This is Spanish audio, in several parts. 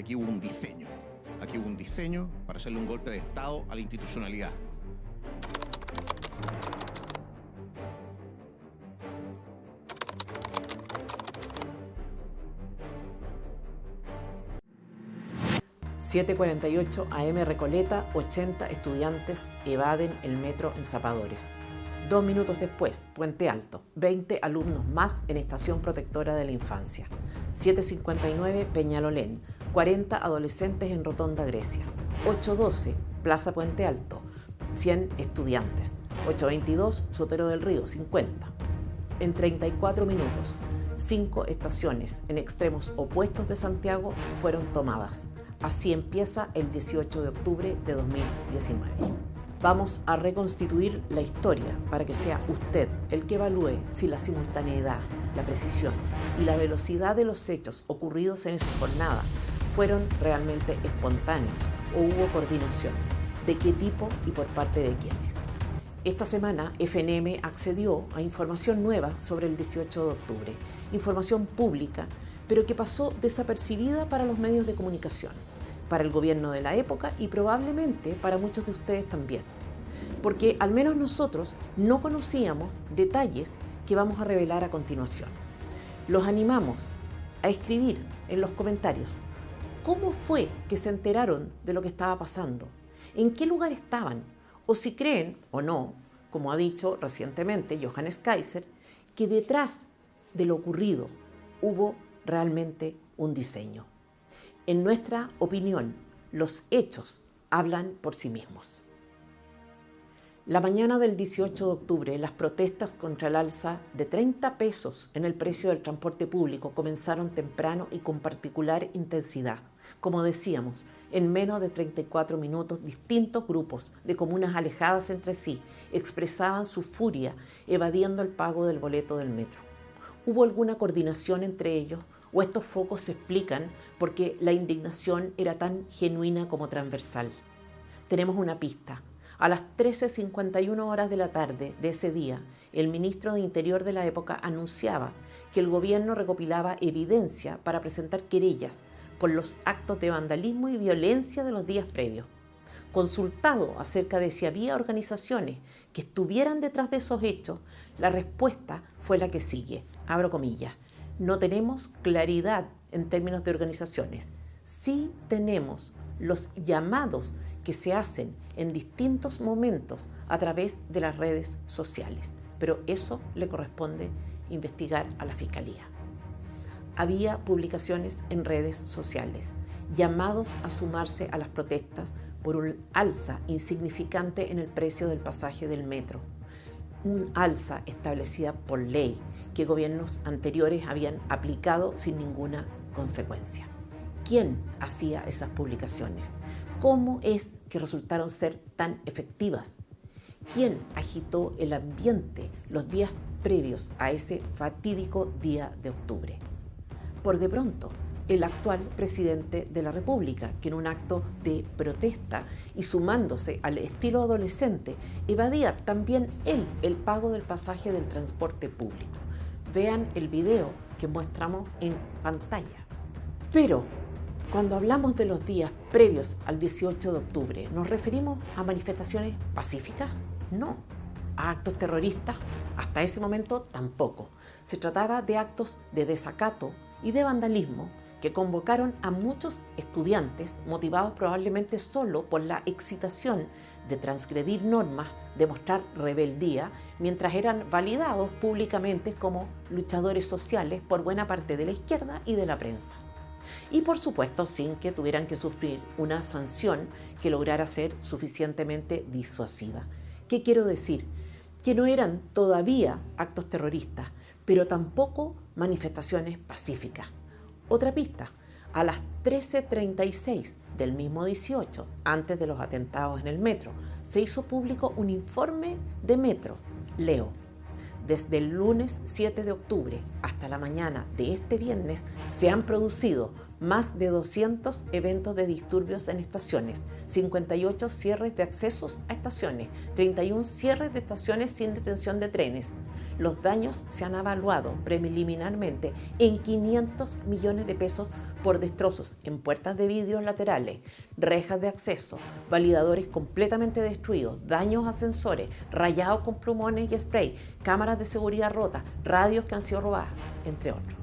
aquí hubo un diseño. Aquí hubo un diseño para hacerle un golpe de Estado a la institucionalidad. ...7:48 AM Recoleta, 80 estudiantes evaden el metro en Zapadores. 2 minutos después, Puente Alto, 20 alumnos más en Estación Protectora de la Infancia. 7:59 Peñalolén, 40 adolescentes en Rotonda Grecia. 8:12 Plaza Puente Alto, 100 estudiantes. 8:22 Sotero del Río, 50. En 34 minutos, 5 estaciones en extremos opuestos de Santiago fueron tomadas. Así empieza el 18 de octubre de 2019. Vamos a reconstituir la historia para que sea usted el que evalúe si la simultaneidad, la precisión y la velocidad de los hechos ocurridos en esa jornada fueron realmente espontáneos o hubo coordinación, de qué tipo y por parte de quiénes. Esta semana, FNM accedió a información nueva sobre el 18 de octubre, información pública, pero que pasó desapercibida para los medios de comunicación, para el gobierno de la época y probablemente para muchos de ustedes también. Porque al menos nosotros no conocíamos detalles que vamos a revelar a continuación. Los animamos a escribir en los comentarios cómo fue que se enteraron de lo que estaba pasando, en qué lugar estaban, o si creen o no, como ha dicho recientemente Johannes Kaiser, que detrás de lo ocurrido hubo realmente un diseño. En nuestra opinión, los hechos hablan por sí mismos. La mañana del 18 de octubre, las protestas contra el alza de 30 pesos en el precio del transporte público comenzaron temprano y con particular intensidad. Como decíamos, en menos de 34 minutos, distintos grupos de comunas alejadas entre sí expresaban su furia evadiendo el pago del boleto del metro. ¿Hubo alguna coordinación entre ellos? ¿O estos focos se explican porque la indignación era tan genuina como transversal? Tenemos una pista. A las 13:51 horas de la tarde de ese día, el ministro de Interior de la época anunciaba que el gobierno recopilaba evidencia para presentar querellas por los actos de vandalismo y violencia de los días previos. Consultado acerca de si había organizaciones que estuvieran detrás de esos hechos, la respuesta fue la que sigue, abro comillas: no tenemos claridad en términos de organizaciones. Sí tenemos los llamados que se hacen en distintos momentos a través de las redes sociales, pero eso le corresponde investigar a la Fiscalía. Había publicaciones en redes sociales, llamados a sumarse a las protestas por un alza insignificante en el precio del pasaje del metro, un alza establecida por ley que gobiernos anteriores habían aplicado sin ninguna consecuencia. ¿Quién hacía esas publicaciones? ¿Cómo es que resultaron ser tan efectivas? ¿Quién agitó el ambiente los días previos a ese fatídico día de octubre? Por de pronto, el actual presidente de la República, que en un acto de protesta y sumándose al estilo adolescente, evadía también él el pago del pasaje del transporte público. Vean el video que mostramos en pantalla. Pero cuando hablamos de los días previos al 18 de octubre, ¿nos referimos a manifestaciones pacíficas? No. ¿A actos terroristas? Hasta ese momento tampoco. Se trataba de actos de desacato y de vandalismo que convocaron a muchos estudiantes motivados probablemente solo por la excitación de transgredir normas, de mostrar rebeldía, mientras eran validados públicamente como luchadores sociales por buena parte de la izquierda y de la prensa. Y por supuesto sin que tuvieran que sufrir una sanción que lograra ser suficientemente disuasiva. ¿Qué quiero decir? Que no eran todavía actos terroristas, pero tampoco manifestaciones pacíficas. Otra pista: a las 13:36 del mismo 18, antes de los atentados en el metro, se hizo público un informe de Metro. Leo: desde el lunes 7 de octubre hasta la mañana de este viernes se han producido más de 200 eventos de disturbios en estaciones, 58 cierres de accesos a estaciones, 31 cierres de estaciones sin detención de trenes. Los daños se han evaluado preliminarmente en 500 millones de pesos por destrozos en puertas de vidrios laterales, rejas de acceso, validadores completamente destruidos, daños a sensores, rayados con plumones y spray, cámaras de seguridad rotas, radios que han sido robadas, entre otros.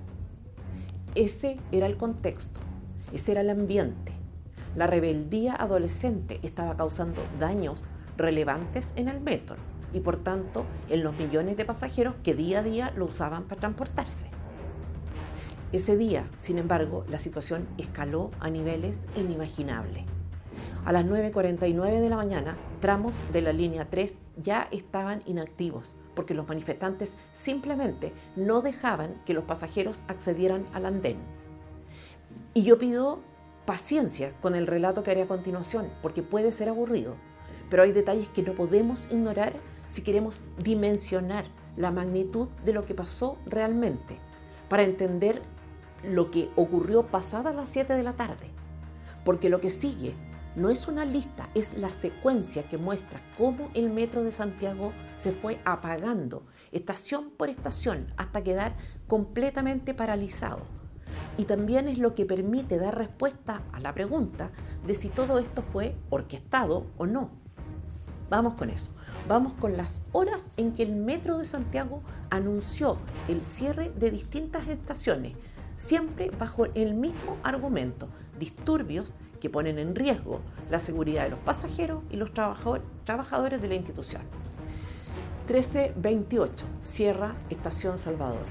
Ese era el contexto, ese era el ambiente. La rebeldía adolescente estaba causando daños relevantes en el metro y por tanto en los millones de pasajeros que día a día lo usaban para transportarse. Ese día, sin embargo, la situación escaló a niveles inimaginables. A las 9:49 de la mañana, tramos de la línea 3 ya estaban inactivos porque los manifestantes simplemente no dejaban que los pasajeros accedieran al andén. Y yo pido paciencia con el relato que haré a continuación porque puede ser aburrido, pero hay detalles que no podemos ignorar si queremos dimensionar la magnitud de lo que pasó realmente, para entender lo que ocurrió pasadas las 7 de la tarde. Porque lo que sigue no es una lista, es la secuencia que muestra cómo el metro de Santiago se fue apagando, estación por estación, hasta quedar completamente paralizado. Y también es lo que permite dar respuesta a la pregunta de si todo esto fue orquestado o no. Vamos con eso. Vamos con las horas en que el Metro de Santiago anunció el cierre de distintas estaciones, siempre bajo el mismo argumento: disturbios que ponen en riesgo la seguridad de los pasajeros y los trabajadores de la institución. 13:28, cierra Estación Salvador.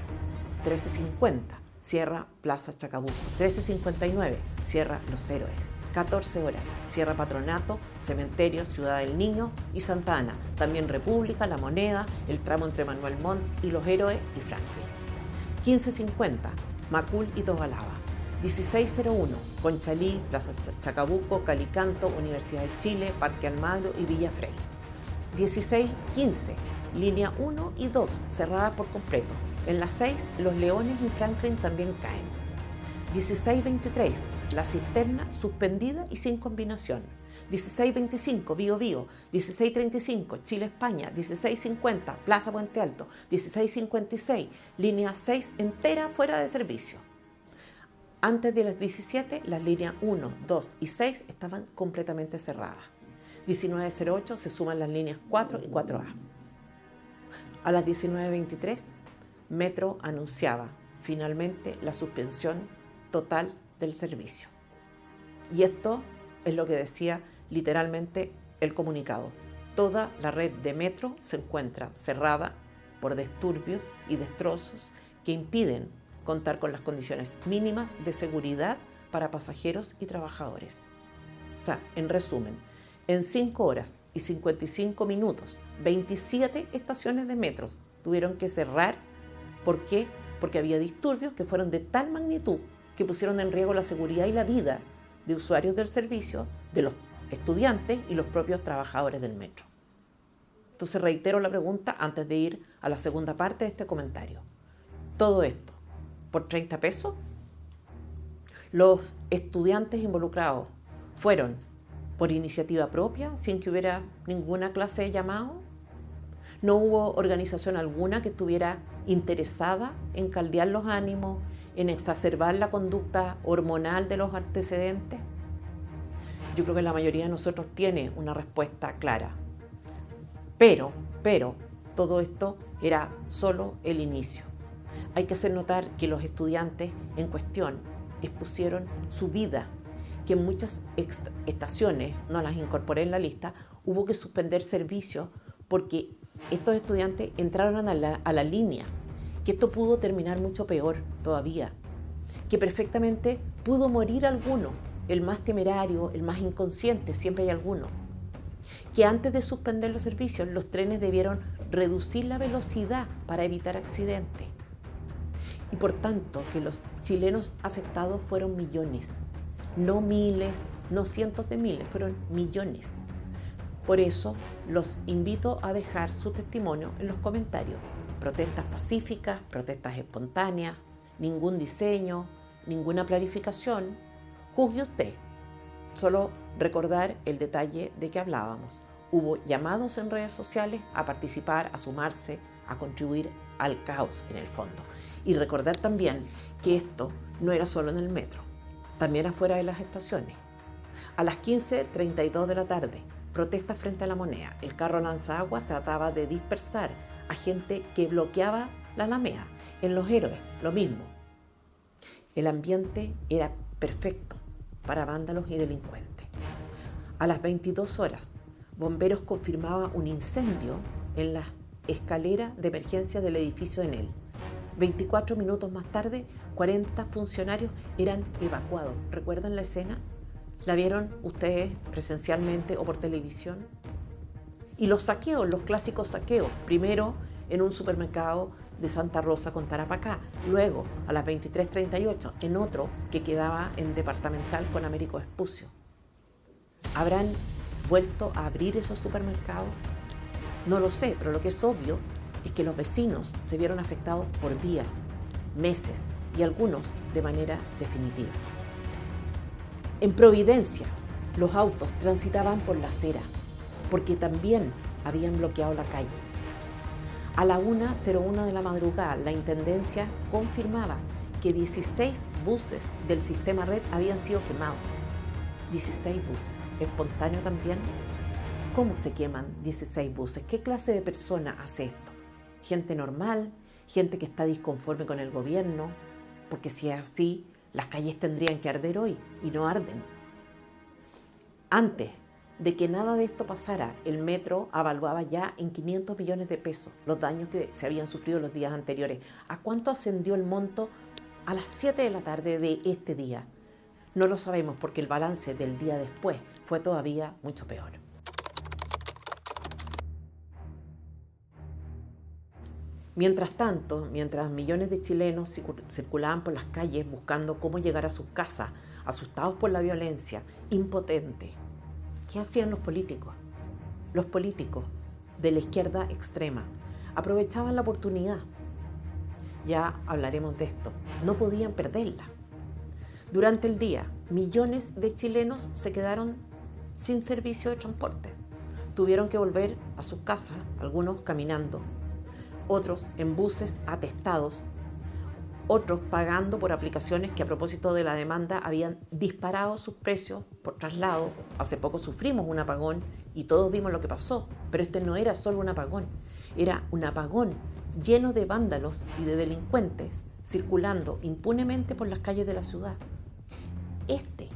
13:50, cierra Plaza Chacabuco. 13:59, cierra Los Héroes. 14 horas, cierra Patronato, Cementerio, Ciudad del Niño y Santa Ana. También República, La Moneda, el tramo entre Manuel Montt y Los Héroes y Franklin. 15:50, Macul y Tobalaba. 16:01, Conchalí, Plaza Chacabuco, Calicanto, Universidad de Chile, Parque Almagro y Villa Frey. 16:15, línea 1 y 2 cerradas por completo. En las 6, Los Leones y Franklin también caen. 16:23, La Cisterna suspendida y sin combinación. 16:25, Bío Bío. 16:35, Chile-España. 16:50, Plaza Puente Alto. 16:56, línea 6 entera fuera de servicio. Antes de las 17, las líneas 1, 2 y 6 estaban completamente cerradas. 19:08 se suman las líneas 4 y 4A. A las 19:23, Metro anunciaba finalmente la suspensión total del servicio. Y esto es lo que decía literalmente el comunicado: toda la red de metro se encuentra cerrada por disturbios y destrozos que impiden contar con las condiciones mínimas de seguridad para pasajeros y trabajadores. O sea, en resumen, en 5 horas y 55 minutos, 27 estaciones de metro tuvieron que cerrar. ¿Por qué? Porque había disturbios que fueron de tal magnitud que pusieron en riesgo la seguridad y la vida de usuarios del servicio, de los estudiantes y los propios trabajadores del metro. Entonces reitero la pregunta antes de ir a la segunda parte de este comentario. ¿Todo esto por 30 pesos? ¿Los estudiantes involucrados fueron por iniciativa propia, sin que hubiera ninguna clase de llamado? ¿No hubo organización alguna que estuviera interesada en caldear los ánimos, en exacerbar la conducta hormonal de los antecedentes? Yo creo que la mayoría de nosotros tiene una respuesta clara. Pero, todo esto era solo el inicio. Hay que hacer notar que los estudiantes en cuestión expusieron su vida, que en muchas estaciones, no las incorporé en la lista, hubo que suspender servicios porque estos estudiantes entraron a la línea, que esto pudo terminar mucho peor todavía, que perfectamente pudo morir alguno, el más temerario, el más inconsciente, siempre hay alguno, que antes de suspender los servicios los trenes debieron reducir la velocidad para evitar accidentes. Y por tanto que los chilenos afectados fueron millones, no miles, no cientos de miles, fueron millones. Por eso los invito a dejar su testimonio en los comentarios. Protestas pacíficas, protestas espontáneas, ningún diseño, ninguna planificación, juzgue usted. Solo recordar el detalle de que hablábamos. Hubo llamados en redes sociales a participar, a sumarse, a contribuir al caos en el fondo. Y recordar también que esto no era solo en el metro, también afuera de las estaciones. A las 15:32 de la tarde, protesta frente a la Moneda. El carro lanzaguas trataba de dispersar a gente que bloqueaba la Alameda. En Los Héroes, lo mismo. El ambiente era perfecto para vándalos y delincuentes. A las 22 horas, bomberos confirmaban un incendio en la escalera de emergencia del edificio Enel. 24 minutos más tarde, 40 funcionarios eran evacuados. ¿Recuerdan la escena? ¿La vieron ustedes presencialmente o por televisión? Y los saqueos, los clásicos saqueos. Primero en un supermercado de Santa Rosa con Tarapacá. Luego, a las 23:38, en otro que quedaba en Departamental con Américo Vespucio. ¿Habrán vuelto a abrir esos supermercados? No lo sé, pero lo que es obvio es que los vecinos se vieron afectados por días, meses y algunos de manera definitiva. En Providencia, los autos transitaban por la acera porque también habían bloqueado la calle. A la 1:01 de la madrugada, la Intendencia confirmaba que 16 buses del sistema Red habían sido quemados. 16 buses. ¿Espontáneo también? ¿Cómo se queman 16 buses? ¿Qué clase de persona hace esto? ¿Gente normal? ¿Gente que está disconforme con el gobierno? Porque si es así, las calles tendrían que arder hoy y no arden. Antes de que nada de esto pasara, el metro evaluaba ya en 500 millones de pesos los daños que se habían sufrido los días anteriores. ¿A cuánto ascendió el monto a las 7 de la tarde de este día? No lo sabemos porque el balance del día después fue todavía mucho peor. Mientras tanto, mientras millones de chilenos circulaban por las calles buscando cómo llegar a sus casas, asustados por la violencia, impotentes, ¿qué hacían los políticos? Los políticos de la izquierda extrema aprovechaban la oportunidad. Ya hablaremos de esto. No podían perderla. Durante el día, millones de chilenos se quedaron sin servicio de transporte. Tuvieron que volver a sus casas, algunos caminando, otros en buses atestados, otros pagando por aplicaciones que a propósito de la demanda habían disparado sus precios por traslado. Hace poco sufrimos un apagón y todos vimos lo que pasó, pero este no era solo un apagón, era un apagón lleno de vándalos y de delincuentes circulando impunemente por las calles de la ciudad. Este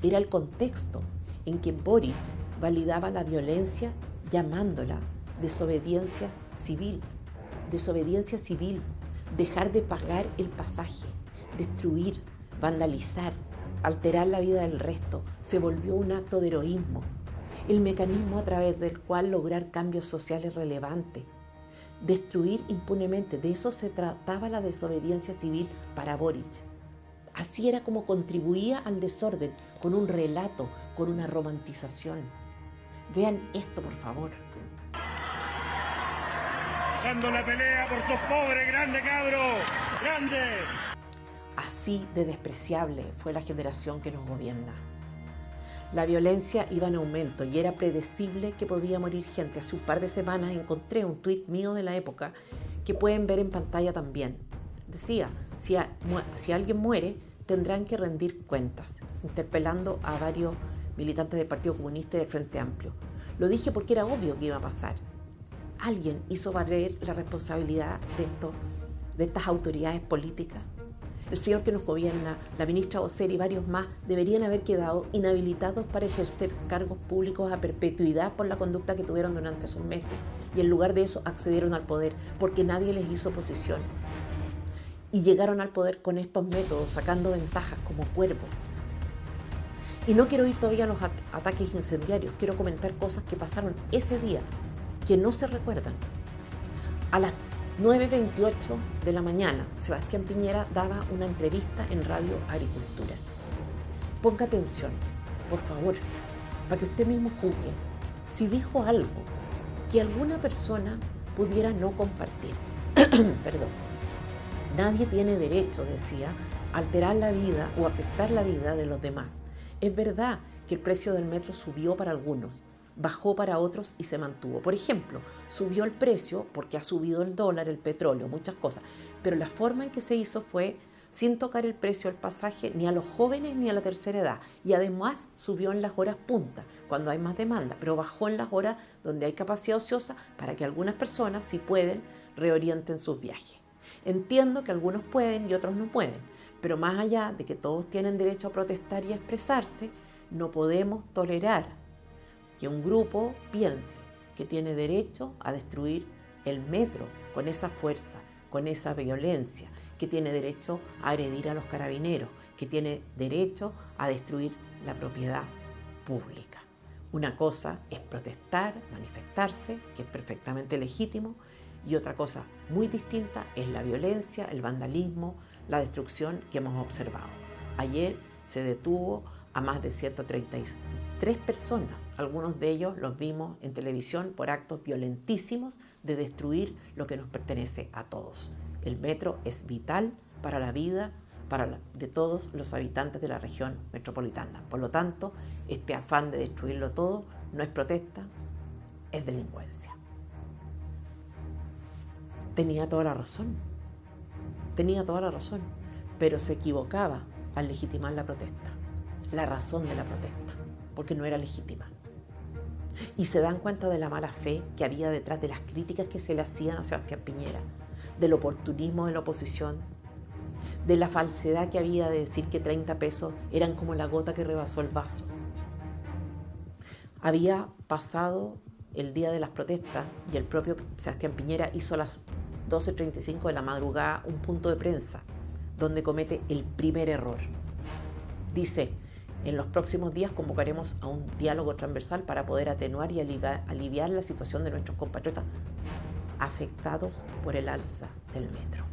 era el contexto en que Boric validaba la violencia llamándola desobediencia civil. Desobediencia civil, dejar de pagar el pasaje, destruir, vandalizar, alterar la vida del resto, se volvió un acto de heroísmo. El mecanismo a través del cual lograr cambios sociales relevantes. Destruir impunemente, de eso se trataba la desobediencia civil para Boric. Así era como contribuía al desorden, con un relato, con una romantización. Vean esto, por favor. Dando la pelea por tus pobres, grande cabro, grande. Así de despreciable fue la generación que nos gobierna. La violencia iba en aumento y era predecible que podía morir gente. Hace un par de semanas encontré un tuit mío de la época que pueden ver en pantalla también. Decía, si alguien muere, tendrán que rendir cuentas, interpelando a varios militantes del Partido Comunista y del Frente Amplio. Lo dije porque era obvio que iba a pasar. Alguien hizo valer la responsabilidad de estas autoridades políticas. El señor que nos gobierna, la ministra Vocera y varios más deberían haber quedado inhabilitados para ejercer cargos públicos a perpetuidad por la conducta que tuvieron durante esos meses. Y en lugar de eso accedieron al poder porque nadie les hizo oposición. Y llegaron al poder con estos métodos, sacando ventajas como cuervos. Y no quiero ir todavía a los ataques incendiarios, quiero comentar cosas que pasaron ese día que no se recuerdan. A las 9:28 de la mañana, Sebastián Piñera daba una entrevista en Radio Agricultura. Ponga atención, por favor, para que usted mismo juzgue si dijo algo que alguna persona pudiera no compartir. Perdón. Nadie tiene derecho, decía, alterar la vida o afectar la vida de los demás. Es verdad que el precio del metro subió para algunos, bajó para otros y se mantuvo. Por ejemplo, subió el precio porque ha subido el dólar, el petróleo, muchas cosas, pero la forma en que se hizo fue sin tocar el precio del pasaje ni a los jóvenes ni a la tercera edad. Y además subió en las horas punta, cuando hay más demanda, pero bajó en las horas donde hay capacidad ociosa para que algunas personas, si pueden, reorienten sus viajes. Entiendo que algunos pueden y otros no pueden, pero más allá de que todos tienen derecho a protestar y a expresarse, no podemos tolerar que un grupo piense que tiene derecho a destruir el metro con esa fuerza, con esa violencia, que tiene derecho a agredir a los carabineros, que tiene derecho a destruir la propiedad pública. Una cosa es protestar, manifestarse, que es perfectamente legítimo, y otra cosa muy distinta es la violencia, el vandalismo, la destrucción que hemos observado. Ayer se detuvo a más de 133 personas, algunos de ellos los vimos en televisión por actos violentísimos de destruir lo que nos pertenece a todos. El metro es vital para la vida de todos los habitantes de la región metropolitana. Por lo tanto, este afán de destruirlo todo no es protesta, es delincuencia. Tenía toda la razón, pero se equivocaba al legitimar la protesta, la razón de la protesta, porque no era legítima. Y se dan cuenta de la mala fe que había detrás de las críticas que se le hacían a Sebastián Piñera, del oportunismo de la oposición, de la falsedad que había de decir que 30 pesos eran como la gota que rebasó el vaso. Había pasado el día de las protestas y el propio Sebastián Piñera hizo a las 12:35 de la madrugada un punto de prensa donde comete el primer error. Dice: en los próximos días convocaremos a un diálogo transversal para poder atenuar y aliviar la situación de nuestros compatriotas afectados por el alza del metro.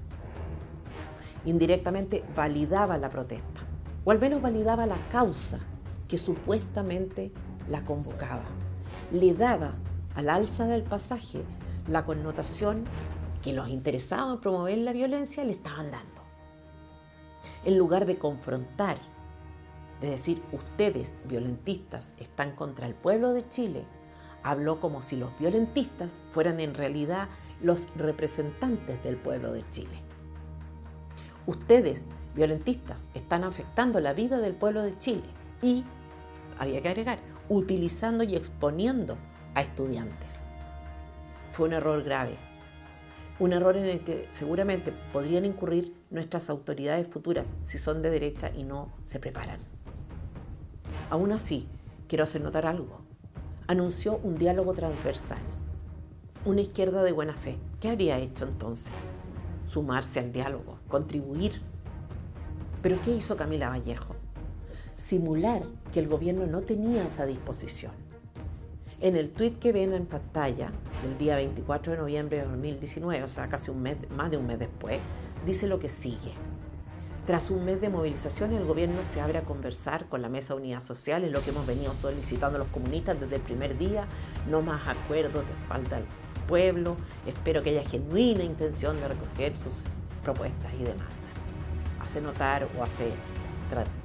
Indirectamente validaba la protesta, o al menos validaba la causa que supuestamente la convocaba. Le daba al alza del pasaje la connotación que los interesados en promover la violencia le estaban dando. En lugar de confrontar, de decir, ustedes, violentistas, están contra el pueblo de Chile, habló como si los violentistas fueran en realidad los representantes del pueblo de Chile. Ustedes, violentistas, están afectando la vida del pueblo de Chile y, había que agregar, utilizando y exponiendo a estudiantes. Fue un error grave, un error en el que seguramente podrían incurrir nuestras autoridades futuras si son de derecha y no se preparan. Aún así, quiero hacer notar algo. Anunció un diálogo transversal, una izquierda de buena fe. ¿Qué habría hecho entonces? Sumarse al diálogo, contribuir. ¿Pero qué hizo Camila Vallejo? Simular que el gobierno no tenía esa disposición. En el tuit que ven en pantalla, del día 24 de noviembre de 2019, o sea, casi más de un mes después, dice lo que sigue. Tras un mes de movilización, el gobierno se abre a conversar con la Mesa de Unidad Social, en lo que hemos venido solicitando los comunistas desde el primer día, no más acuerdos de espalda al pueblo, espero que haya genuina intención de recoger sus propuestas y demandas. Hace notar o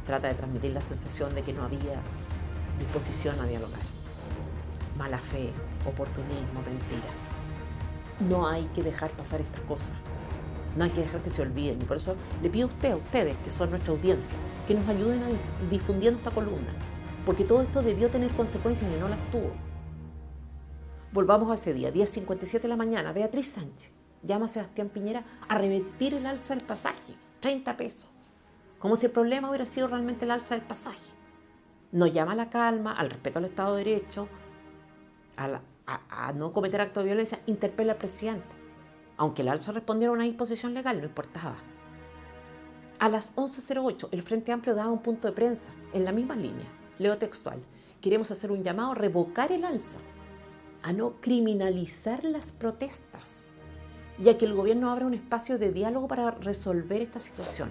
trata de transmitir la sensación de que no había disposición a dialogar. Mala fe, oportunismo, mentira. No hay que dejar pasar estas cosas. No hay que dejar que se olviden. Y por eso le pido a ustedes, que son nuestra audiencia, que nos ayuden a difundiendo esta columna. Porque todo esto debió tener consecuencias y no las tuvo. Volvamos a ese día, 10:57 de la mañana. Beatriz Sánchez llama a Sebastián Piñera a revertir el alza del pasaje, 30 pesos. Como si el problema hubiera sido realmente el alza del pasaje. No llama a la calma, al respeto al Estado de Derecho, a no cometer actos de violencia, interpela al presidente. Aunque el alza respondiera a una disposición legal, no importaba. A las 11:08, el Frente Amplio daba un punto de prensa en la misma línea. Leo textual: queremos hacer un llamado a revocar el alza, a no criminalizar las protestas y a que el gobierno abra un espacio de diálogo para resolver esta situación.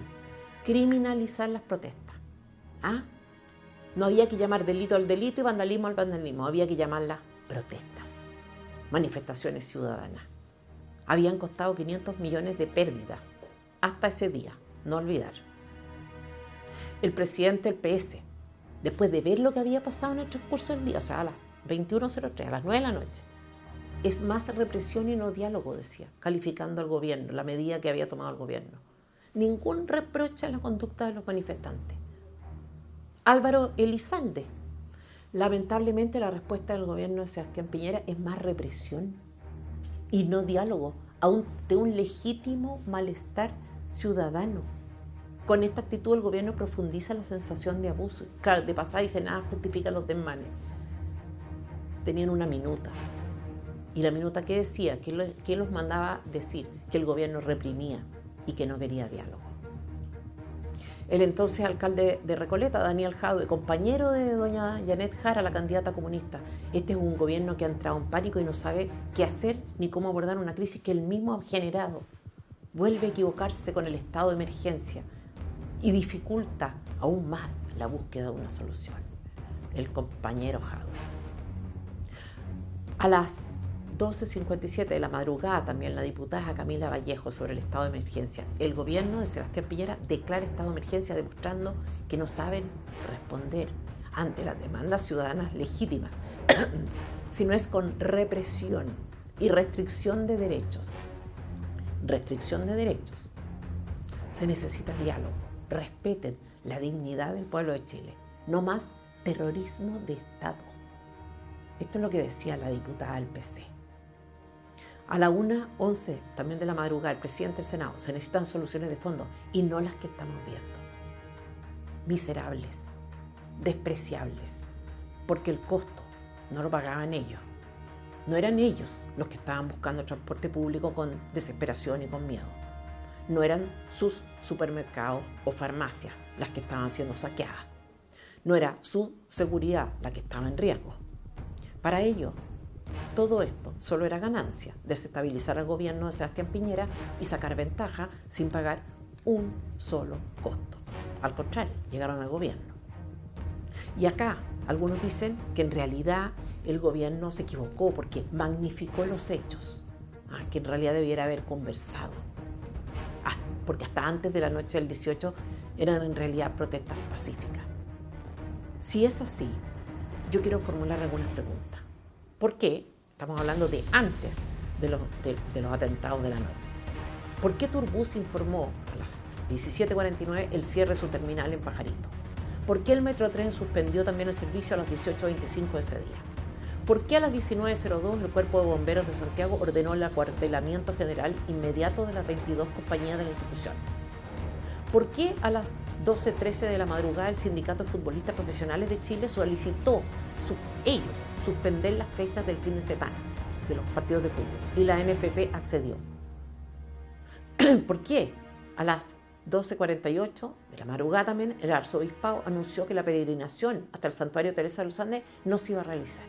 Criminalizar las protestas. No había que llamar delito al delito y vandalismo al vandalismo, había que llamarlas protestas, manifestaciones ciudadanas. Habían costado 500 millones de pérdidas hasta ese día, no olvidar. el presidente del PS, después de ver lo que había pasado en el transcurso del día, o sea, a las 21:03, a las 9 de la noche, es más represión y no diálogo, decía, calificando al gobierno, la medida que había tomado el gobierno. Ningún reproche a la conducta de los manifestantes. Álvaro Elizalde, lamentablemente la respuesta del gobierno de Sebastián Piñera es más represión y no diálogo ante un legítimo malestar ciudadano. Con esta actitud el gobierno profundiza la sensación de abuso. Claro, de pasada dice nada justifica los desmanes. Tenían una minuta. Y la minuta que decía, que los mandaba decir que el gobierno reprimía y que no quería diálogo. El entonces alcalde de Recoleta, Daniel Jadue, compañero de doña Janet Jara, la candidata comunista. Este es un gobierno que ha entrado en pánico y no sabe qué hacer ni cómo abordar una crisis que él mismo ha generado. Vuelve a equivocarse con el estado de emergencia y dificulta aún más la búsqueda de una solución. El compañero Jadue. A las 12:57 de la madrugada, también la diputada Camila Vallejo sobre el estado de emergencia. El gobierno de Sebastián Piñera declara estado de emergencia demostrando que no saben responder ante las demandas ciudadanas legítimas, sino es con represión y restricción de derechos. Restricción de derechos. Se necesita diálogo. Respeten la dignidad del pueblo de Chile. No más terrorismo de Estado. Esto es lo que decía la diputada del PC. A la 1:11 también de la madrugada, el presidente del Senado, se necesitan soluciones de fondo y no las que estamos viendo. Miserables, despreciables, porque el costo no lo pagaban ellos. No eran ellos los que estaban buscando transporte público con desesperación y con miedo. No eran sus supermercados o farmacias las que estaban siendo saqueadas. No era su seguridad la que estaba en riesgo. Para ellos, todo esto solo era ganancia, desestabilizar al gobierno de Sebastián Piñera y sacar ventaja sin pagar un solo costo. Al contrario, llegaron al gobierno. Y acá algunos dicen que en realidad el gobierno se equivocó porque magnificó los hechos, que en realidad debiera haber conversado. Porque hasta antes de la noche del 18 eran en realidad protestas pacíficas. Si es así, yo quiero formular algunas preguntas. ¿Por qué? Estamos hablando de antes de los atentados de la noche. ¿Por qué Turbus informó a las 17:49 el cierre de su terminal en Pajarito? ¿Por qué el Metrotren suspendió también el servicio a las 18:25 de ese día? ¿Por qué a las 19:02 el Cuerpo de Bomberos de Santiago ordenó el acuartelamiento general inmediato de las 22 compañías de la institución? ¿Por qué a las 12:13 de la madrugada el Sindicato de Futbolistas Profesionales de Chile solicitó ellos suspender las fechas del fin de semana de los partidos de fútbol y la NFP accedió? ¿Por qué a las 12:48 de la madrugada también el arzobispado anunció que la peregrinación hasta el santuario Teresa de los Andes no se iba a realizar?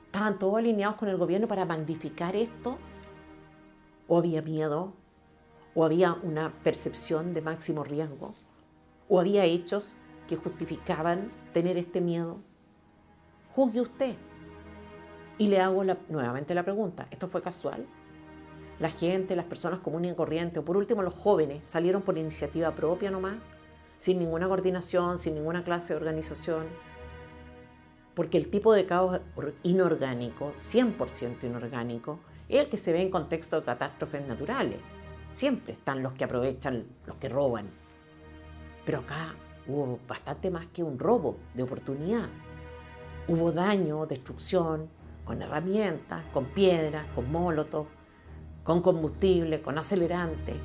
¿Estaban todos alineados con el gobierno para magnificar esto? ¿O había miedo? ¿O había una percepción de máximo riesgo? ¿O había hechos que justificaban tener este miedo? Juzgue usted. Y le hago nuevamente la pregunta, ¿esto fue casual? La gente, las personas comunes y corrientes, o por último los jóvenes, salieron por iniciativa propia nomás, sin ninguna coordinación, sin ninguna clase de organización. Porque el tipo de caos inorgánico, 100% inorgánico, es el que se ve en contexto de catástrofes naturales. Siempre están los que aprovechan, los que roban. Pero acá hubo bastante más que un robo de oportunidad. Hubo daño, destrucción, con herramientas, con piedras, con molotov, con combustible, con acelerante.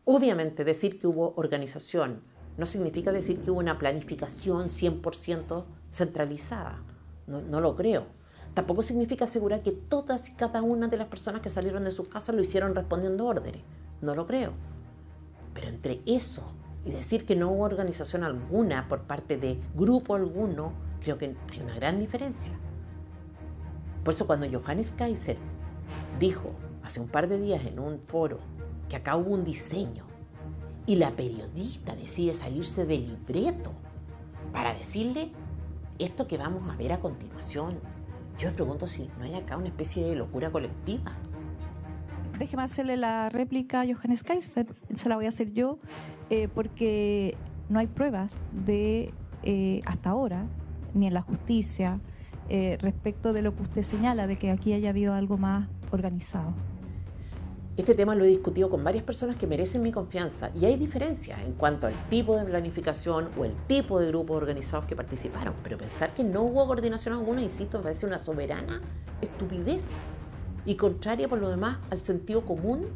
Obviamente decir que hubo organización no significa decir que hubo una planificación 100% centralizada. No lo creo. Tampoco significa asegurar que todas y cada una de las personas que salieron de sus casas lo hicieron respondiendo órdenes. No lo creo. Pero entre eso y decir que no hubo organización alguna por parte de grupo alguno, creo que hay una gran diferencia. Por eso cuando Johannes Kaiser dijo hace un par de días en un foro que acá hubo un diseño y la periodista decide salirse del libreto para decirle esto que vamos a ver a continuación, yo me pregunto si no hay acá una especie de locura colectiva. déjeme hacerle la réplica a Johannes Kaiser, se la voy a hacer yo, porque no hay pruebas de, hasta ahora, ni en la justicia, respecto de lo que usted señala, de que aquí haya habido algo más organizado. Este tema lo he discutido con varias personas que merecen mi confianza y hay diferencias en cuanto al tipo de planificación o el tipo de grupos organizados que participaron, pero pensar que no hubo coordinación alguna, insisto, me parece una soberana estupidez y contraria por lo demás al sentido común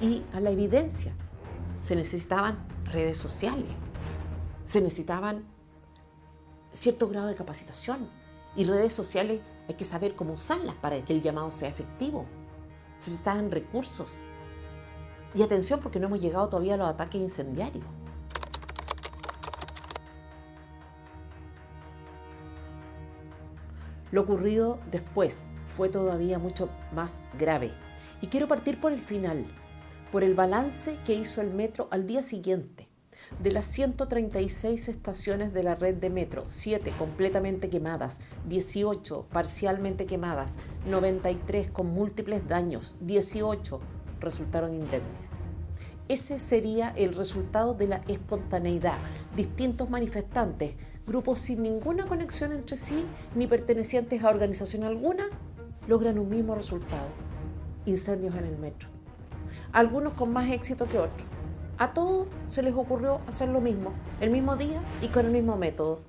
y a la evidencia. Se necesitaban redes sociales, se necesitaban cierto grado de capacitación y redes sociales hay que saber cómo usarlas para que el llamado sea efectivo. Se necesitaban recursos. Y atención, porque no hemos llegado todavía a los ataques incendiarios. Lo ocurrido después fue todavía mucho más grave. Y quiero partir por el final, por el balance que hizo el metro al día siguiente. De las 136 estaciones de la red de metro, 7 completamente quemadas, 18 parcialmente quemadas, 93 con múltiples daños, 18 resultaron indemnes. Ese sería el resultado de la espontaneidad. Distintos manifestantes, grupos sin ninguna conexión entre sí, ni pertenecientes a organización alguna, logran un mismo resultado: incendios en el metro. Algunos con más éxito que otros. A todos se les ocurrió hacer lo mismo, el mismo día y con el mismo método.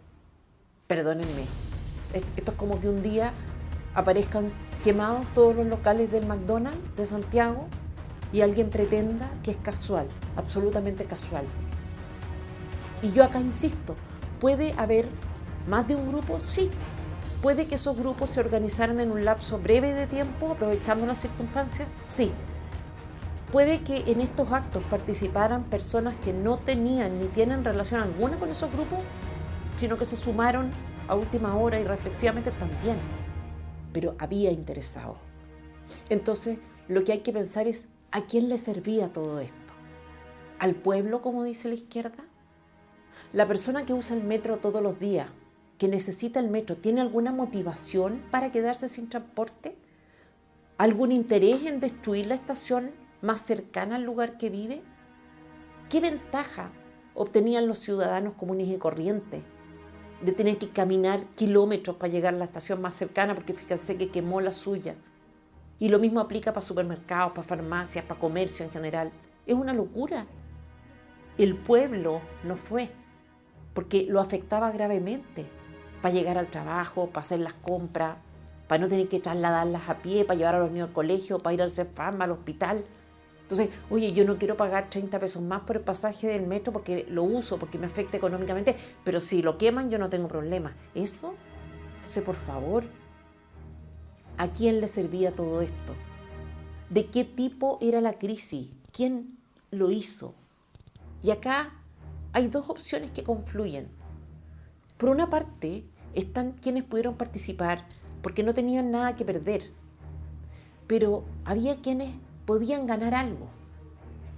Perdónenme, esto es como que un día aparezcan quemados todos los locales del McDonald's de Santiago y alguien pretenda que es casual, absolutamente casual. Y yo acá insisto, ¿puede haber más de un grupo? Sí. ¿Puede que esos grupos se organizaran en un lapso breve de tiempo, aprovechando las circunstancias? Sí. ¿Puede que en estos actos participaran personas que no tenían ni tienen relación alguna con esos grupos, sino que se sumaron a última hora y reflexivamente? También. Pero había interesados. Entonces, lo que hay que pensar es, ¿a quién le servía todo esto? ¿Al pueblo, como dice la izquierda? ¿La persona que usa el metro todos los días, que necesita el metro, tiene alguna motivación para quedarse sin transporte? ¿Algún interés en destruir la estación más cercana al lugar que vive? ¿Qué ventaja obtenían los ciudadanos comunes y corrientes de tener que caminar kilómetros para llegar a la estación más cercana, porque fíjense que quemó la suya? Y lo mismo aplica para supermercados, para farmacias, para comercio en general. Es una locura. El pueblo no fue, porque lo afectaba gravemente, para llegar al trabajo, para hacer las compras, para no tener que trasladarlas a pie, para llevar a los niños al colegio, para ir al CEFAM, al hospital. Entonces, oye, yo no quiero pagar 30 pesos más por el pasaje del metro porque lo uso, porque me afecta económicamente, pero si lo queman yo no tengo problema. ¿Eso? Entonces, por favor, ¿a quién le servía todo esto? ¿De qué tipo era la crisis? ¿Quién lo hizo? Y acá hay dos opciones que confluyen. Por una parte, están quienes pudieron participar porque no tenían nada que perder, pero había quienes podían ganar algo.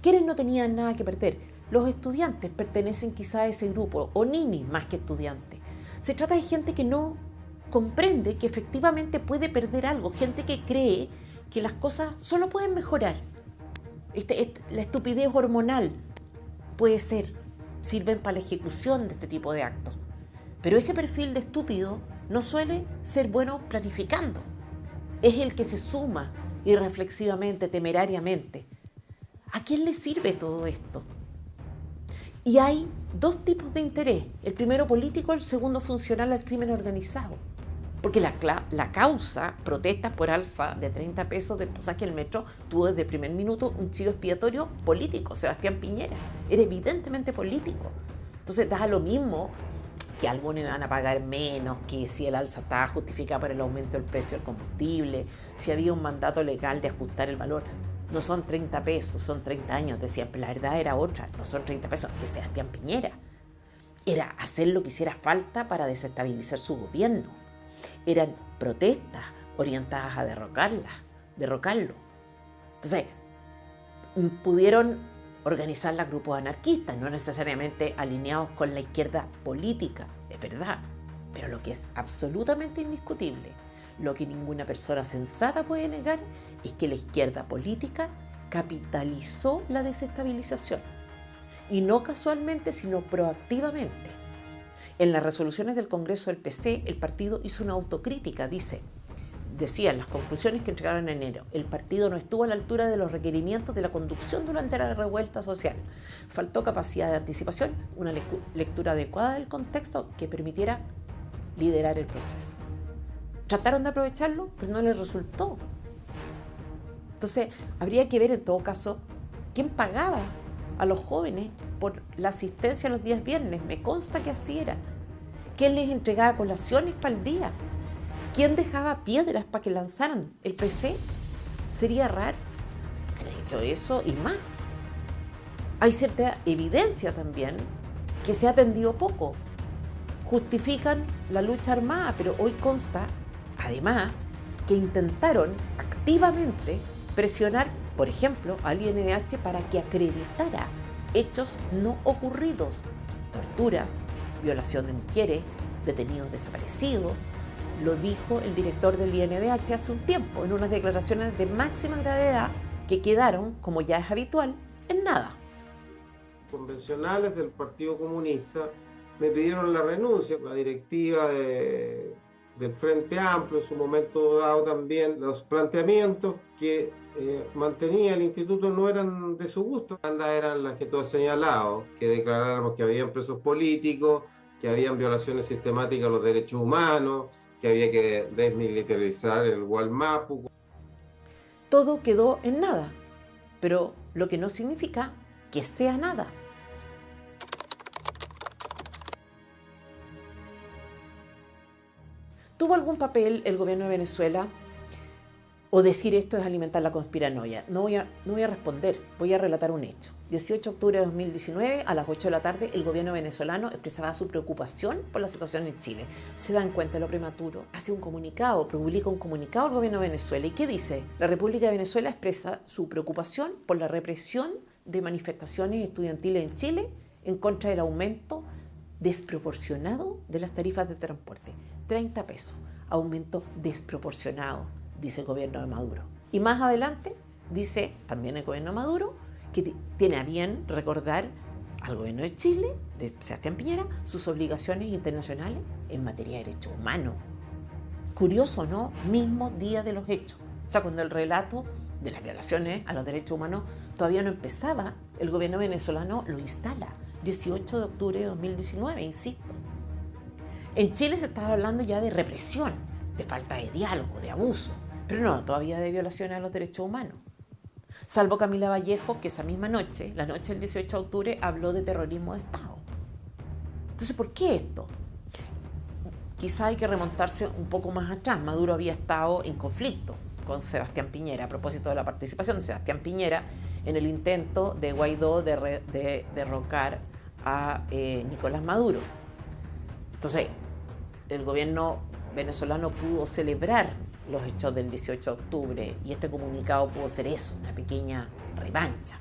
¿Quiénes no tenían nada que perder? Los estudiantes pertenecen quizá a ese grupo, o ninis más que estudiantes. Se trata de gente que no comprende que efectivamente puede perder algo, gente que cree que las cosas solo pueden mejorar. La estupidez hormonal puede ser, sirven para la ejecución de este tipo de actos. Pero ese perfil de estúpido no suele ser bueno planificando. Es el que se suma irreflexivamente, temerariamente. ¿A quién le sirve todo esto? Y hay dos tipos de interés. El primero político, el segundo funcional al crimen organizado. Porque la causa, protestas por alza de 30 pesos del pasaje del metro, tuvo desde el primer minuto un chivo expiatorio político, Sebastián Piñera. Era evidentemente político. Entonces da lo mismo que algunos iban a pagar menos, que si el alza estaba justificada por el aumento del precio del combustible, si había un mandato legal de ajustar el valor. No son 30 pesos, son 30 años, decían, pero la verdad era otra, no son 30 pesos, que Sebastián Piñera. Era hacer lo que hiciera falta para desestabilizar su gobierno. Eran protestas orientadas a derrocarlo. Entonces, pudieron organizar grupos anarquistas, no necesariamente alineados con la izquierda política, es verdad, pero lo que es absolutamente indiscutible, Lo que ninguna persona sensata puede negar es que la izquierda política capitalizó la desestabilización. Y no casualmente, sino proactivamente. En las resoluciones del Congreso del PC, el partido hizo una autocrítica, decía en las conclusiones que entregaron en enero, el partido no estuvo a la altura de los requerimientos de la conducción durante la revuelta social. Faltó capacidad de anticipación, una lectura adecuada del contexto que permitiera liderar el proceso. Trataron de aprovecharlo, pero no les resultó. Entonces, habría que ver en todo caso quién pagaba a los jóvenes por la asistencia los días viernes. Me consta que así era. ¿Quién les entregaba colaciones para el día? ¿Quién dejaba piedras para que lanzaran el PC? Sería raro. Han hecho eso y más. Hay cierta evidencia también que se ha atendido poco. Justifican la lucha armada, pero hoy consta, además, que intentaron activamente presionar, por ejemplo, al INDH para que acreditara hechos no ocurridos, torturas, violación de mujeres, detenidos desaparecidos. Lo dijo el director del INDH hace un tiempo, en unas declaraciones de máxima gravedad que quedaron, como ya es habitual, en nada. Convencionales del Partido Comunista me pidieron la renuncia, la directiva del Frente Amplio, en su momento dado también los planteamientos que mantenía el instituto no eran de su gusto. Eran las que tú has señalado, que declaráramos que habían presos políticos, que habían violaciones sistemáticas a los derechos humanos, que había que desmilitarizar el Gualmapu. Todo quedó en nada, pero lo que no significa que sea nada. ¿Tuvo algún papel el gobierno de Venezuela? ¿O decir esto es alimentar la conspiranoia? No voy a responder, voy a relatar un hecho. 18 de octubre de 2019, a las 8 de la tarde, el gobierno venezolano expresaba su preocupación por la situación en Chile. ¿Se dan cuenta de lo prematuro? Hace un comunicado, publica un comunicado el gobierno de Venezuela. ¿Y qué dice? La República de Venezuela expresa su preocupación por la represión de manifestaciones estudiantiles en Chile en contra del aumento desproporcionado de las tarifas de transporte. 30 pesos, aumento desproporcionado, dice el gobierno de Maduro. Y más adelante dice también el gobierno de Maduro que tiene a bien recordar al gobierno de Chile, de Sebastián Piñera, sus obligaciones internacionales en materia de derechos humanos. Curioso, ¿no? Mismo día de los hechos. O sea, cuando el relato de las violaciones a los derechos humanos todavía no empezaba, el gobierno venezolano lo instala. 18 de octubre de 2019, insisto. En Chile se estaba hablando ya de represión, de falta de diálogo, de abuso, pero no todavía de violaciones a los derechos humanos. Salvo Camila Vallejo, que esa misma noche, la noche del 18 de octubre, habló de terrorismo de Estado. Entonces, ¿por qué esto? Quizá hay que remontarse un poco más atrás. Maduro había estado en conflicto con Sebastián Piñera a propósito de la participación de Sebastián Piñera en el intento de Guaidó de derrocar a Nicolás Maduro. Entonces, el gobierno venezolano pudo celebrar los hechos del 18 de octubre y este comunicado pudo ser eso, una pequeña revancha.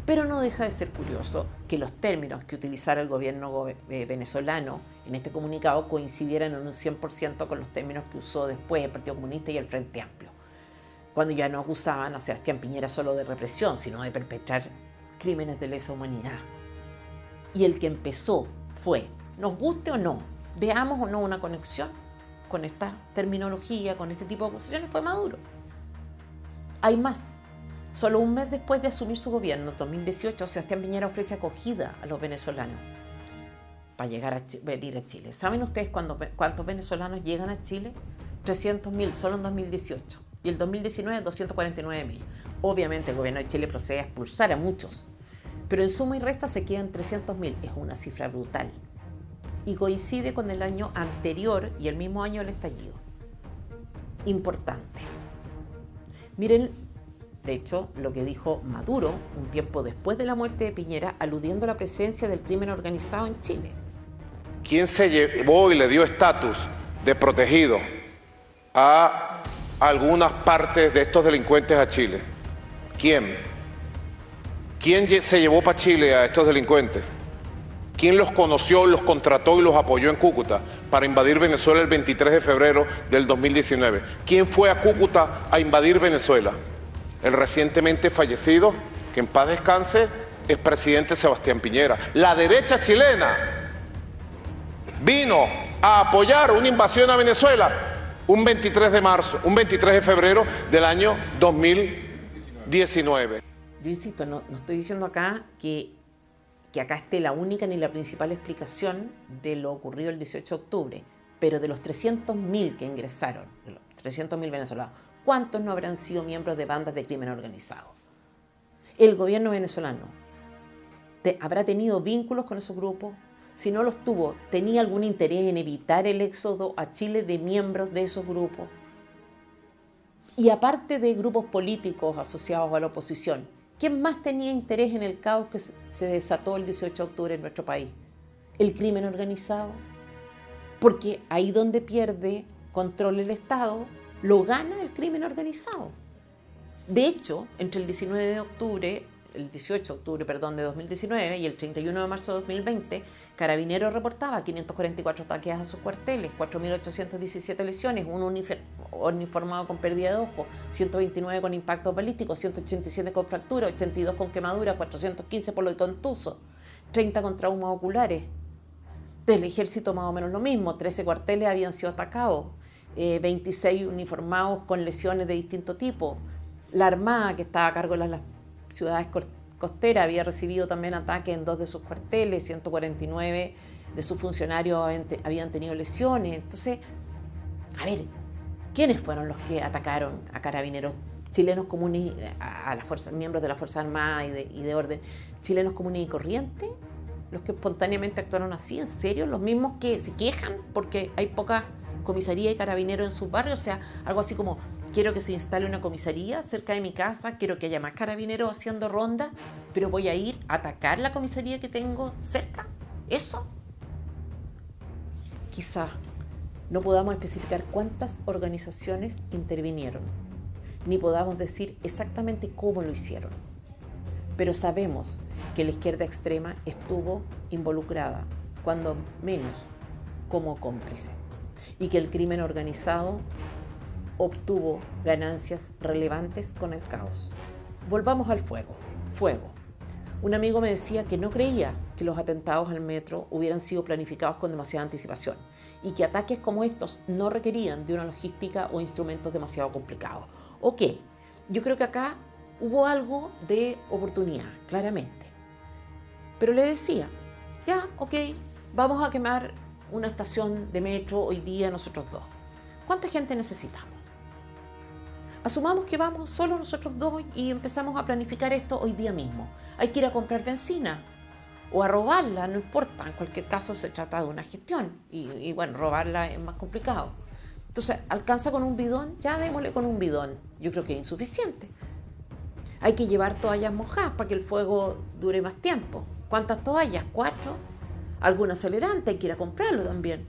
Pero no deja de ser curioso que los términos que utilizara el gobierno venezolano en este comunicado coincidieran en un 100% con los términos que usó después el Partido Comunista y el Frente Amplio, cuando ya no acusaban a Sebastián Piñera solo de represión, sino de perpetrar crímenes de lesa humanidad. Y el que empezó fue, nos guste o no, veamos o no una conexión con esta terminología, con este tipo de acusaciones, fue Maduro. Hay más. Solo un mes después de asumir su gobierno, en 2018, Sebastián Piñera ofrece acogida a los venezolanos para venir a Chile. ¿Saben ustedes cuántos venezolanos llegan a Chile? 300.000 solo en 2018. Y el 2019, 249.000. Obviamente el gobierno de Chile procede a expulsar a muchos. Pero en suma y resta se quedan 300.000. Es una cifra brutal. Y coincide con el año anterior y el mismo año del estallido. Importante. Miren, de hecho, lo que dijo Maduro un tiempo después de la muerte de Piñera, aludiendo a la presencia del crimen organizado en Chile. ¿Quién se llevó y le dio estatus de protegido a algunas partes de estos delincuentes a Chile? ¿Quién? ¿Quién se llevó para Chile a estos delincuentes? ¿Quién los conoció, los contrató y los apoyó en Cúcuta para invadir Venezuela el 23 de febrero del 2019? ¿Quién fue a Cúcuta a invadir Venezuela? El recientemente fallecido, que en paz descanse, expresidente Sebastián Piñera. La derecha chilena vino a apoyar una invasión a Venezuela un 23 de febrero del año 2019. Yo insisto, no estoy diciendo acá que acá esté la única ni la principal explicación de lo ocurrido el 18 de octubre, pero de los 300.000 que ingresaron, de los 300.000 venezolanos, ¿cuántos no habrán sido miembros de bandas de crimen organizado? El gobierno venezolano habrá tenido vínculos con esos grupos. Si no los tuvo, ¿tenía algún interés en evitar el éxodo a Chile de miembros de esos grupos? Y aparte de grupos políticos asociados a la oposición, ¿quién más tenía interés en el caos que se desató el 18 de octubre en nuestro país? ¿El crimen organizado? Porque ahí donde pierde control el Estado, lo gana el crimen organizado. De hecho, entre el 18 de octubre, de 2019 y el 31 de marzo de 2020, Carabineros reportaba 544 ataques a sus cuarteles, 4.817 lesiones, un uniformado con pérdida de ojo, 129 con impactos balísticos, 187 con fractura, 82 con quemadura, 415 por lo contuso, 30 con traumas oculares. Del ejército más o menos lo mismo, 13 cuarteles habían sido atacados, 26 uniformados con lesiones de distinto tipo. La Armada, que estaba a cargo de las ciudades costeras, había recibido también ataques en 2 de sus cuarteles, 149 de sus funcionarios habían tenido lesiones. Entonces, a ver, ¿quiénes fueron los que atacaron a Carabineros? Chilenos comunes, a las fuerzas, miembros de la Fuerza Armada y de orden, chilenos comunes y corrientes, los que espontáneamente actuaron así, ¿en serio? Los mismos que se quejan porque hay poca comisaría y carabineros en sus barrios, o sea, algo así como: quiero que se instale una comisaría cerca de mi casa, quiero que haya más carabineros haciendo ronda, pero voy a ir a atacar la comisaría que tengo cerca. ¿Eso? Quizá no podamos especificar cuántas organizaciones intervinieron, ni podamos decir exactamente cómo lo hicieron, pero sabemos que la izquierda extrema estuvo involucrada, cuando menos como cómplice, y que el crimen organizado obtuvo ganancias relevantes con el caos. Volvamos al fuego. Un amigo me decía que no creía que los atentados al metro hubieran sido planificados con demasiada anticipación y que ataques como estos no requerían de una logística o instrumentos demasiado complicados. Ok, yo creo que acá hubo algo de oportunidad, claramente. Pero le decía, ya, ok, vamos a quemar una estación de metro hoy día nosotros dos. ¿Cuánta gente necesitamos? Asumamos que vamos solo nosotros dos y empezamos a planificar esto hoy día mismo. Hay que ir a comprar benzina o a robarla, no importa. En cualquier caso se trata de una gestión y bueno, robarla es más complicado. Entonces, ¿alcanza con un bidón? Ya démosle con un bidón. Yo creo que es insuficiente. Hay que llevar toallas mojadas para que el fuego dure más tiempo. ¿Cuántas toallas? 4. Algún acelerante, hay que ir a comprarlo también.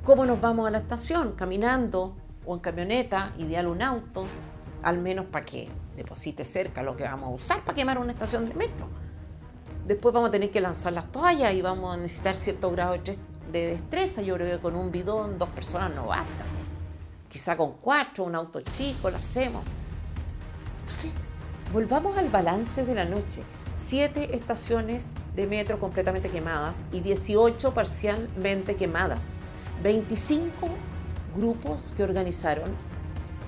¿Cómo nos vamos a la estación? Caminando o en camioneta, ideal un auto, al menos para que deposite cerca lo que vamos a usar para quemar una estación de metro. Después vamos a tener que lanzar las toallas y vamos a necesitar cierto grado de destreza. Yo creo que con un bidón 2 personas no basta. Quizá con 4, un auto chico, lo hacemos. Entonces, volvamos al balance de la noche. 7 estaciones de metro completamente quemadas y 18 parcialmente quemadas. 25 grupos que organizaron,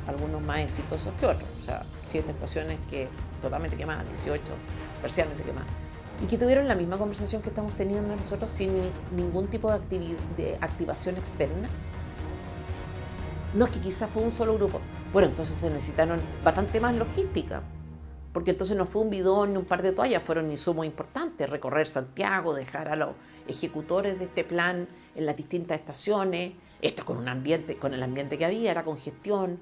algunos más exitosos que otros. O sea, 7 estaciones que totalmente quemadas, 18 parcialmente quemadas. Y que tuvieron la misma conversación que estamos teniendo nosotros sin ningún tipo de activación externa. No, es que quizás fue un solo grupo. Bueno, entonces se necesitaron bastante más logística, porque entonces no fue un bidón ni un par de toallas, fueron insumos importantes: recorrer Santiago, dejar a los ejecutores de este plan en las distintas estaciones, esto con el ambiente que había, la congestión.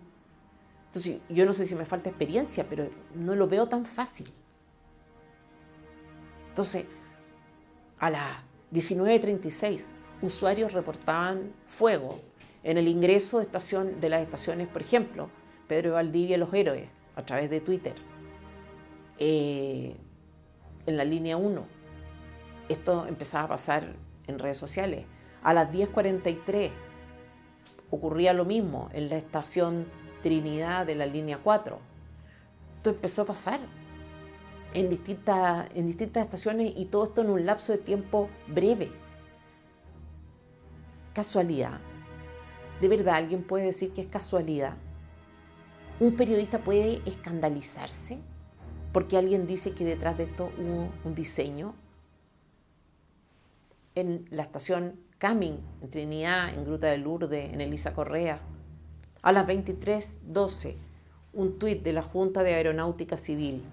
Entonces, yo no sé si me falta experiencia, pero no lo veo tan fácil. Entonces, a las 19:36, usuarios reportaban fuego en el ingreso de las estaciones, por ejemplo, Pedro de Valdivia y Los Héroes, a través de Twitter, en la línea 1, esto empezaba a pasar en redes sociales. A las 10:43 ocurría lo mismo en la estación Trinidad de la línea 4. Esto empezó a pasar en distintas estaciones y todo esto en un lapso de tiempo breve. ¿Casualidad? ¿De verdad alguien puede decir que es casualidad? ¿Un periodista puede escandalizarse porque alguien dice que detrás de esto hubo un diseño? En la estación Camin, en Trinidad, en Gruta de Lourdes, en Elisa Correa. A las 23:12, un tuit de la Junta de Aeronáutica Civil.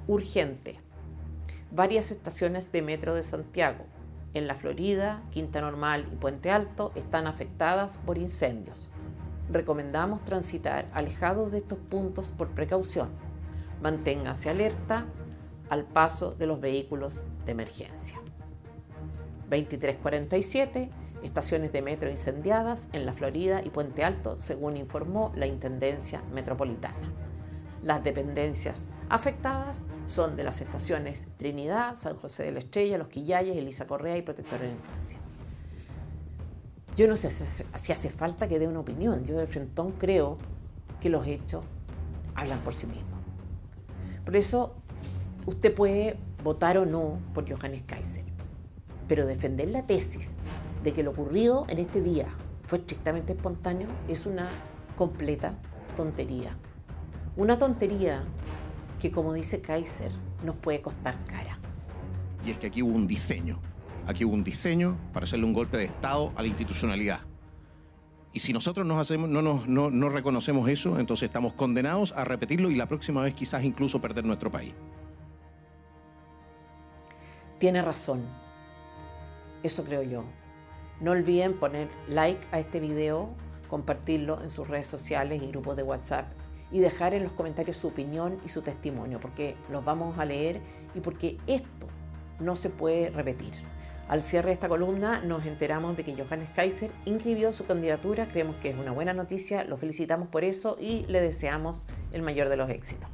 Urgente. Varias estaciones de metro de Santiago, en La Florida, Quinta Normal y Puente Alto, están afectadas por incendios. Recomendamos transitar alejados de estos puntos por precaución. Manténgase alerta al paso de los vehículos de emergencia. 23:47, estaciones de metro incendiadas en La Florida y Puente Alto, según informó la Intendencia Metropolitana. Las dependencias afectadas son de las estaciones Trinidad, San José de la Estrella, Los Quillayes, Elisa Correa y Protectora de la Infancia. Yo no sé si hace falta que dé una opinión. Yo de frentón creo que los hechos hablan por sí mismos. Por eso usted puede votar o no por Johannes Kaiser, pero defender la tesis de que lo ocurrido en este día fue estrictamente espontáneo es una completa tontería. Una tontería que, como dice Kaiser, nos puede costar cara. Y es que aquí hubo un diseño. Aquí hubo un diseño para hacerle un golpe de Estado a la institucionalidad. Y si nosotros no reconocemos eso, entonces estamos condenados a repetirlo y la próxima vez quizás incluso perder nuestro país. Tiene razón. Eso creo yo. No olviden poner like a este video, compartirlo en sus redes sociales y grupos de WhatsApp y dejar en los comentarios su opinión y su testimonio, porque los vamos a leer y porque esto no se puede repetir. Al cierre de esta columna nos enteramos de que Johannes Kaiser inscribió su candidatura. Creemos que es una buena noticia, lo felicitamos por eso y le deseamos el mayor de los éxitos.